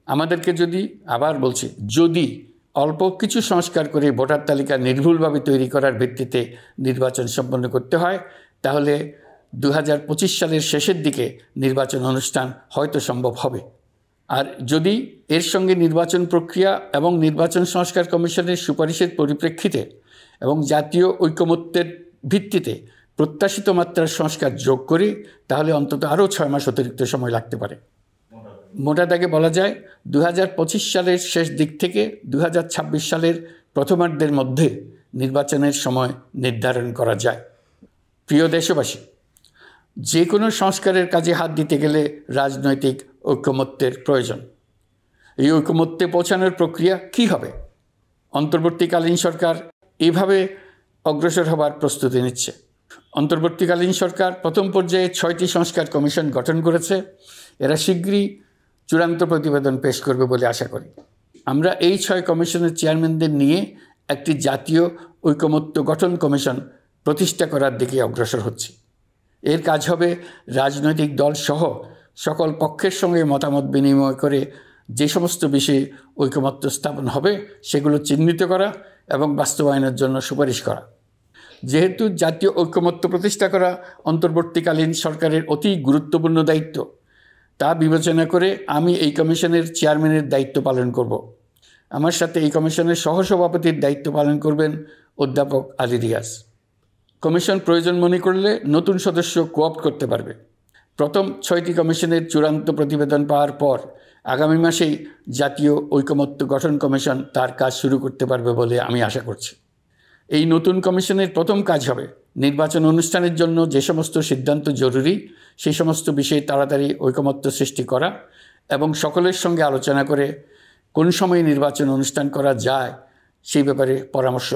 আমাদেরকে যদি আবার বলছি যদি অল্প কিছু সংস্কার করে ভোটার তালিকা নির্ভুলভাবে তৈরি করার ভিত্তিতে নির্বাচন সম্পন্ন করতে হয় তাহলে 2025 সালের শেষের দিকে নির্বাচন অনুষ্ঠান হয়তো সম্ভব হবে। আর যদি এর সঙ্গে নির্বাচন প্রক্রিয়া এবং নির্বাচন সংস্কার কমিশনের সুপারিশের পরিপ্রেক্ষিতে এবং জাতীয় ঐকমত্যের ভিত্তিতে প্রত্যাশিত মাত্রার সংস্কার যোগ করি তাহলে অন্তত আরও 6 মাস অতিরিক্ত সময় লাগতে পারে। মোটা দাগে বলা যায় 2025 সালের শেষ দিক থেকে 2026 সালের প্রথমার্ধের মধ্যে নির্বাচনের সময় নির্ধারণ করা যায়। প্রিয় দেশবাসী, যে কোনো সংস্কারের কাজে হাত দিতে গেলে রাজনৈতিক ঐকমত্যের প্রয়োজন। এই ঐকমত্যে পৌঁছানোর প্রক্রিয়া কী হবে? অন্তর্বর্তীকালীন সরকার এভাবে অগ্রসর হবার প্রস্তুতি নিচ্ছে। অন্তর্বর্তীকালীন সরকার প্রথম পর্যায়ে 6টি সংস্কার কমিশন গঠন করেছে। এরা শীঘ্রই চূড়ান্ত প্রতিবেদন পেশ করবে বলে আশা করি। আমরা এই 6 কমিশনের চেয়ারম্যানদের নিয়ে একটি জাতীয় ঐকমত্য গঠন কমিশন প্রতিষ্ঠা করার দিকে অগ্রসর হচ্ছি। এর কাজ হবে রাজনৈতিক দল সহ সকল পক্ষের সঙ্গে মতামত বিনিময় করে যে সমস্ত বিষয়ে ঐকমত্য স্থাপন হবে সেগুলো চিহ্নিত করা এবং বাস্তবায়নের জন্য সুপারিশ করা। যেহেতু জাতীয় ঐকমত্য প্রতিষ্ঠা করা অন্তর্বর্তীকালীন সরকারের অতি গুরুত্বপূর্ণ দায়িত্ব, তা বিবেচনা করে আমি এই কমিশনের চেয়ারম্যানের দায়িত্ব পালন করব। আমার সাথে এই কমিশনের সহসভাপতির দায়িত্ব পালন করবেন অধ্যাপক আলী রিয়াজ। কমিশন প্রয়োজন মনে করলে নতুন সদস্য কোঅপ্ট করতে পারবে। প্রথম 6টি কমিশনের চূড়ান্ত প্রতিবেদন পাওয়ার পর আগামী মাসেই জাতীয় ঐকমত্য গঠন কমিশন তার কাজ শুরু করতে পারবে বলে আমি আশা করছি। এই নতুন কমিশনের প্রথম কাজ হবে নির্বাচন অনুষ্ঠানের জন্য যে সমস্ত সিদ্ধান্ত জরুরি সেই সমস্ত বিষয়ে তাড়াতাড়ি ঐকমত্য সৃষ্টি করা এবং সকলের সঙ্গে আলোচনা করে কোন সময়ে নির্বাচন অনুষ্ঠান করা যায় সেই ব্যাপারে পরামর্শ